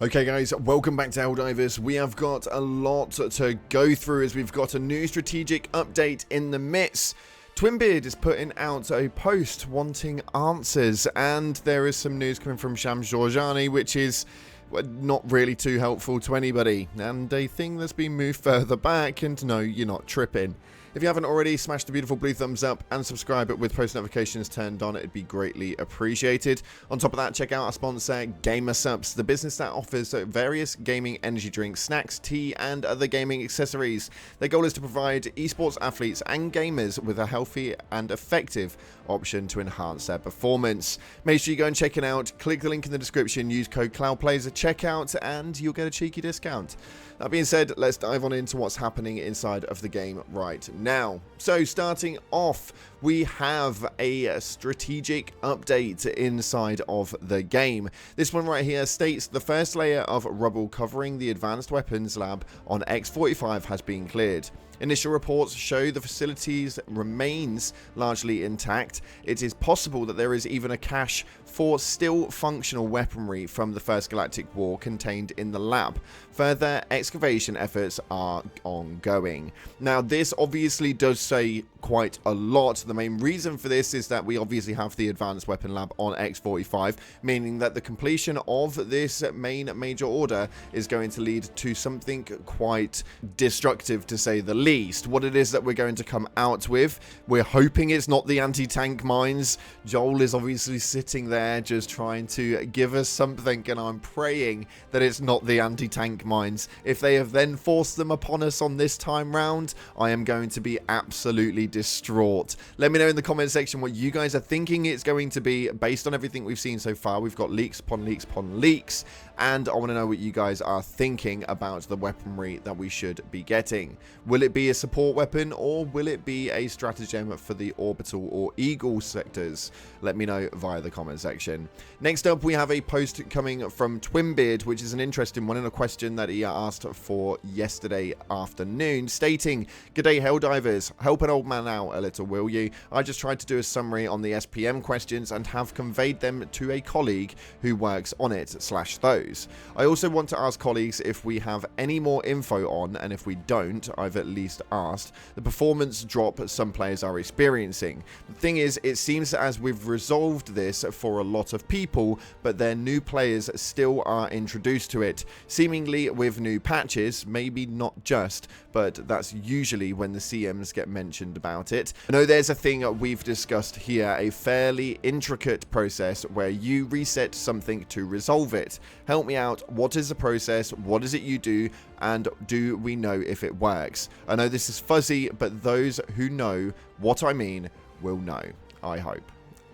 Okay guys, welcome back to Helldivers. We have got a lot to go through as we've got a new strategic update in the midst. Twinbeard is putting out a post wanting answers, and there is some news coming from Shams Georgiani which is not really too helpful to anybody, and a thing that's been moved further back, and no, you're not tripping. If you haven't already, smash the beautiful blue thumbs up and subscribe with post notifications turned on. It'd be greatly appreciated. On top of that, check out our sponsor, GamerSupps, the business that offers various gaming energy drinks, snacks, tea, and other gaming accessories. Their goal is to provide esports athletes and gamers with a healthy and effective option to enhance their performance. Make sure you go and check it out. Click the link in the description, use code CloudPlays at checkout, and you'll get a cheeky discount. That being said, let's dive on into what's happening inside of the game right now. So starting off, we have a strategic update inside of the game. This one right here states the first layer of rubble covering the advanced weapons lab on X45 has been cleared. Initial reports show the facilities remains largely intact. It is possible that there is even a cache for still functional weaponry from the First Galactic War contained in the lab. Further excavation efforts are ongoing. Now, this obviously does say quite a lot. The main reason for this is that we obviously have the advanced weapon lab on X45, meaning that the completion of this main major order is going to lead to something quite destructive, to say the least. What it is that we're going to come out with, we're hoping it's not the anti-tank mines. Joel is obviously sitting there just trying to give us something, and I'm praying that it's not the anti-tank mines. If they have then forced them upon us on this time round, I am going to be absolutely distraught. Let me know in the comment section what you guys are thinking it's going to be based on everything we've seen so far. We've got leaks upon leaks upon leaks, and I want to know what you guys are thinking about the weaponry that we should be getting. Will it be a support weapon, or will it be a stratagem for the orbital or eagle sectors? Let me know via the comment section. Next up, we have a post coming from Twinbeard, which is an interesting one and a question that he asked for yesterday afternoon, stating, "G'day Helldivers, help an old man out a little, will you? I just tried to do a summary on the SPM questions and have conveyed them to a colleague who works on it / those. I also want to ask colleagues if we have any more info on, and if we don't, I've at least asked, the performance drop some players are experiencing. The thing is, it seems as we've resolved this for a lot of people, but their new players still are introduced to it, seemingly with new patches, maybe not just, but that's usually when the CMs get mentioned about it. I know there's a thing we've discussed here, a fairly intricate process where you reset something to resolve it. Help me out. What is the process? What is it you do? And do we know if it works? I know this is fuzzy, but those who know what I mean will know. I hope.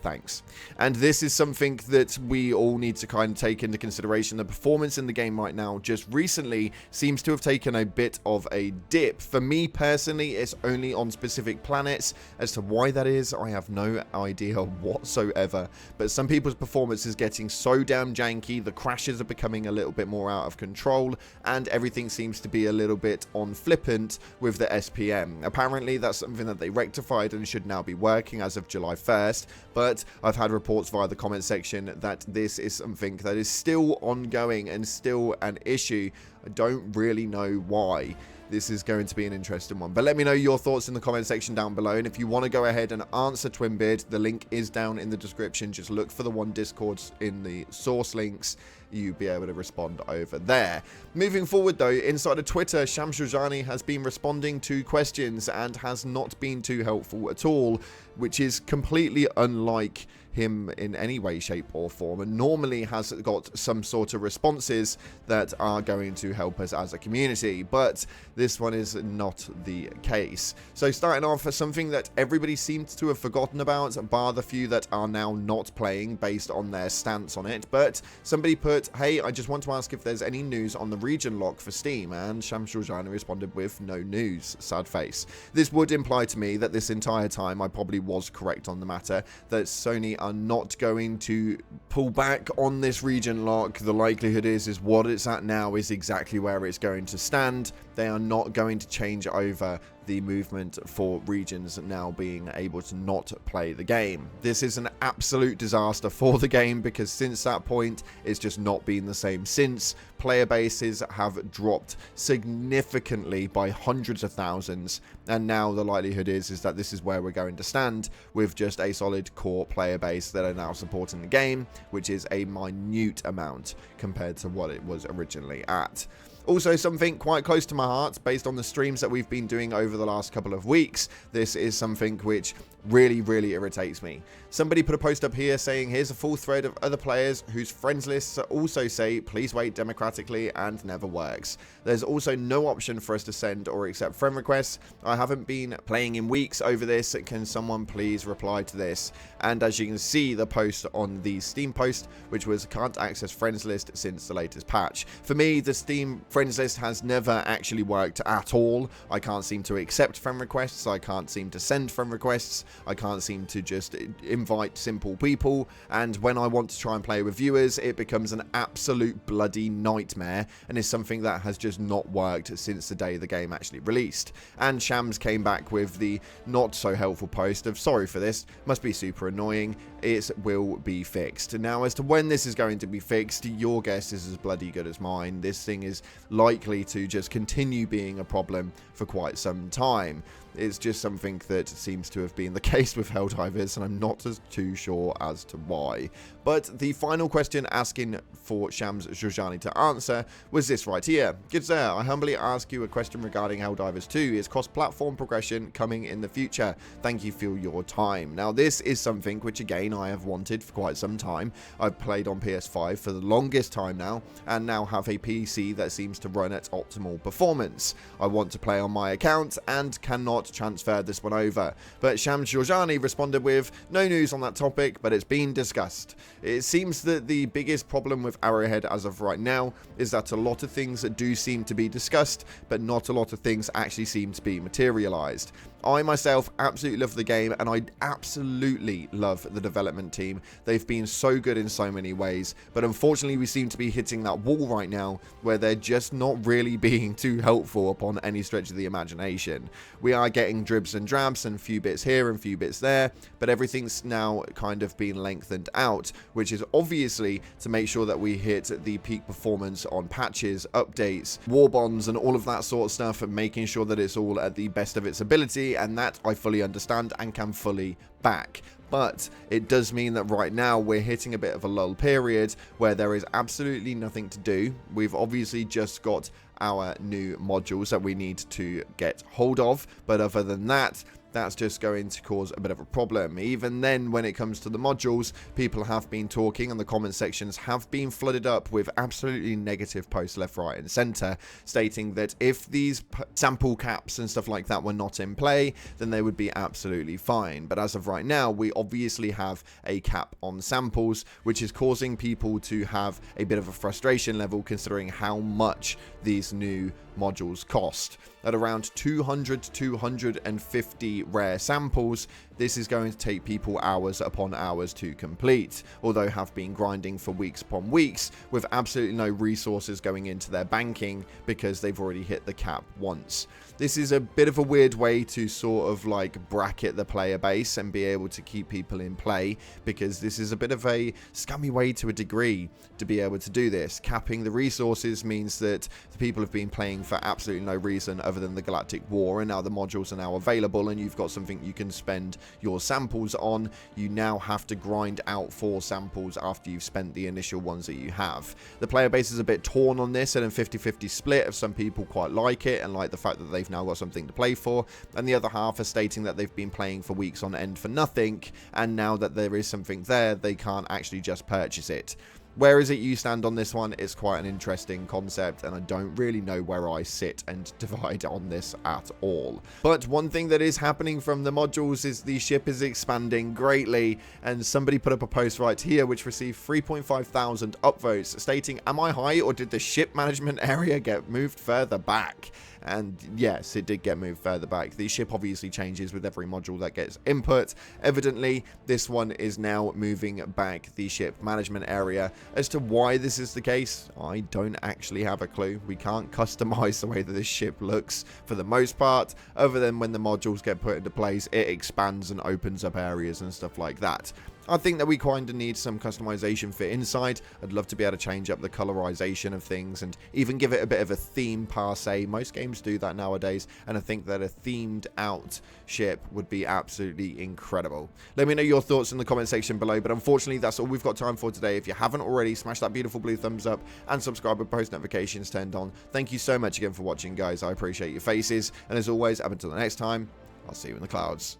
Thanks. And this is something that we all need to kind of take into consideration. The performance in the game right now just recently seems to have taken a bit of a dip. For me personally, it's only on specific planets. As to why that is, I have no idea whatsoever. But some people's performance is getting so damn janky, the crashes are becoming a little bit more out of control, and everything seems to be a little bit on flippant with the SPM. Apparently, that's something that they rectified and should now be working as of July 1st, but I've had reports via the comment section that this is something that is still ongoing and still an issue. I don't really know why. This is going to be an interesting one. But let me know your thoughts in the comment section down below. And if you want to go ahead and answer Twinbeard, the link is down in the description. Just look for the one Discord in the source links. You'll be able to respond over there. Moving forward, though, inside of Twitter, Shams Georgiani has been responding to questions and has not been too helpful at all, which is completely unlike him in any way, shape or form, and normally has got some sort of responses that are going to help us as a community, but this one is not the case. So starting off, something that everybody seems to have forgotten about, bar the few that are now not playing based on their stance on it, but somebody put, "Hey, I just want to ask if there's any news on the region lock for Steam," and Shams Georgiani responded with, "No news, sad face." This would imply to me that this entire time I probably was correct on the matter, that Sony are not going to pull back on this region lock. The likelihood is what it's at now is exactly where it's going to stand. They are not going to change over the movement for regions now being able to not play the game. This is an absolute disaster for the game, because since that point it's just not been the same since. Player bases have dropped significantly by hundreds of thousands, and now the likelihood is that this is where we're going to stand, with just a solid core player base that are now supporting the game, which is a minute amount compared to what it was originally at. Also, something quite close to my heart, based on the streams that we've been doing over the last couple of weeks, this is something which really irritates me. Somebody put a post up here saying, here's a full thread of other players whose friends lists also say please wait democratically, and never works. There's also no option for us to send or accept friend requests. I haven't been playing in weeks over this. Can someone please reply to this? And as you can see, the post on the Steam post, which was can't access friends list since the latest patch. For me, the Steam friends list has never actually worked at all. I can't seem to accept friend requests. I can't seem to send friend requests. I can't seem to just invite simple people, and when I want to try and play with viewers, it becomes an absolute bloody nightmare, and is something that has just not worked since the day the game actually released. And Shams came back with the not so helpful post of, sorry for this, must be super annoying, it will be fixed. Now, as to when this is going to be fixed, your guess is as bloody good as mine. This thing is likely to just continue being a problem for quite some time. It's just something that seems to have been the case with Helldivers, and I'm not too sure as to why. But the final question asking for Shams Georgiani to answer was this right here. Good sir, I humbly ask you a question regarding Helldivers 2. Is cross-platform progression coming in the future? Thank you for your time. Now, this is something which, again, I have wanted for quite some time. I've played on PS5 for the longest time now, and now have a PC that seems to run at optimal performance. I want to play on my account and cannot transfer this one over. But Shams Georgiani responded with, no news on that topic, but it's been discussed. It seems that the biggest problem with Arrowhead as of right now is that a lot of things do seem to be discussed, but not a lot of things actually seem to be materialized. I myself absolutely love the game, and I absolutely love the development team. They've been so good in so many ways, but unfortunately we seem to be hitting that wall right now where they're just not really being too helpful upon any stretch of the imagination. We are getting dribs and drabs and a few bits here and a few bits there, but everything's now kind of been lengthened out, which is obviously to make sure that we hit the peak performance on patches, updates, war bonds, and all of that sort of stuff, and making sure that it's all at the best of its ability, and that I fully understand and can fully back. But it does mean that right now we're hitting a bit of a lull period where there is absolutely nothing to do. We've obviously just got our new modules that we need to get hold of, but other than that, that's just going to cause a bit of a problem. Even then, when it comes to the modules, people have been talking, and the comment sections have been flooded up with absolutely negative posts left, right, and center, stating that if these sample caps and stuff like that were not in play, then they would be absolutely fine. But as of right now, we obviously have a cap on samples, which is causing people to have a bit of a frustration level, considering how much these new modules cost. At around 200 to 250 rare samples, this is going to take people hours upon hours to complete, although have been grinding for weeks upon weeks with absolutely no resources going into their banking because they've already hit the cap once. This is a bit of a weird way to sort of like bracket the player base and be able to keep people in play, because this is a bit of a scummy way to a degree to be able to do this. Capping the resources means that the people have been playing for absolutely no reason other than the Galactic War, and now the modules are now available and you've got something you can spend your samples on. You now have to grind out 4 samples after you've spent the initial ones that you have. The player base is a bit torn on this, and a 50-50 split of some people quite like it and like the fact that they've now got something to play for, and the other half are stating that they've been playing for weeks on end for nothing, and now that there is something there, they can't actually just purchase it. Where is it you stand on this one? It's quite an interesting concept, and I don't really know where I sit and divide on this at all. But one thing that is happening from the modules is the ship is expanding greatly, and somebody put up a post right here which received 3,500 upvotes stating, am I high or did the ship management area get moved further back? and yes, it did get moved further back. The ship obviously changes with every module that gets input. Evidently, this one is now moving back the ship management area. As to why this is the case, I don't actually have a clue. We can't customize the way that this ship looks for the most part, other than when the modules get put into place, it expands and opens up areas and stuff like that. I think that we kind of need some customization for inside. I'd love to be able to change up the colorization of things and even give it a bit of a theme per se. Most games do that nowadays, and I think that a themed out ship would be absolutely incredible. Let me know your thoughts in the comment section below, but unfortunately that's all we've got time for today. If you haven't already, smash that beautiful blue thumbs up and subscribe with post notifications turned on. Thank you so much again for watching, guys. I appreciate your faces, and as always, up until the next time, I'll see you in the clouds.